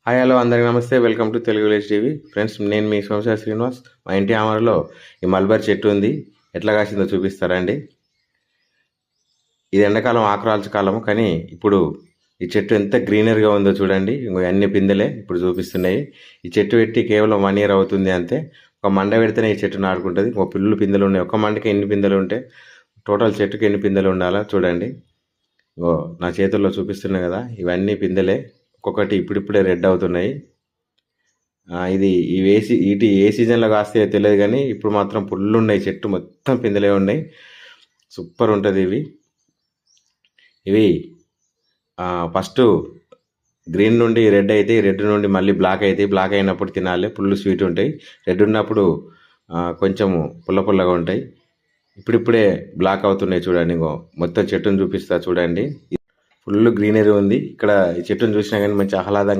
Hi hello అందరికీ నమస్తే. Welcome to Telugu village TV. Friends, నేను మీ సోమశేఖర్ శ్రీనివాస్. మా ఇంటి ఆమరలో ఈ మల్బరీ చెట్టు ఉంది. ఎట్లా కాసిందో చూపిస్తారా అండి. ఇది ఎండాకాలం ఆకురాల్చు కాలము, కానీ ఇప్పుడు ఈ చెట్టు ఎంత గ్రీనరీగా ఉందో చూడండి. అన్ని పిందెలే ఇప్పుడు చూపిస్తున్నాయి. ఈ చెట్టు పెట్టి కేవలం 1 year అవుతుంది అంతే. ఒక మండ పెడితేనే ఈ చెట్టు నాటుకుంటుంది. ఒక పిల్లు పిందెలు ఉన్నాయి. ఒక మండకి ఎన్ని పిందెలు ఉంటే టోటల్ చెట్టుకి ఎన్ని పిందెలు ఉండాలా చూడండి. నా చేతుల్లో చూపిస్తున్నాయి కదా, ఇవన్నీ పిందెలే. ఒక్కొక్కటి ఇప్పుడిప్పుడే రెడ్ అవుతున్నాయి. ఇది ఏ సీజన్లో కాస్తాయో తెలియదు, కానీ ఇప్పుడు మాత్రం పుల్లు ఉన్నాయి. చెట్టు మొత్తం పిందెలే ఉన్నాయి. సూపర్ ఉంటుంది. ఇవి ఫస్ట్ గ్రీన్ నుండి రెడ్ అయితే, రెడ్ నుండి మళ్ళీ బ్లాక్ అయితే, బ్లాక్ అయినప్పుడు తినాలి. పుల్లు స్వీట్ ఉంటాయి. రెడ్ ఉన్నప్పుడు కొంచెము పుల్లగా ఉంటాయి. ఇప్పుడిప్పుడే బ్లాక్ అవుతున్నాయి చూడండి. మొత్తం చెట్టును చూపిస్తా చూడండి. ఫుల్ గ్రీనరీ ఉంది ఇక్కడ. ఈ చెట్టును చూసినా కానీ మంచి ఆహ్లాదంగా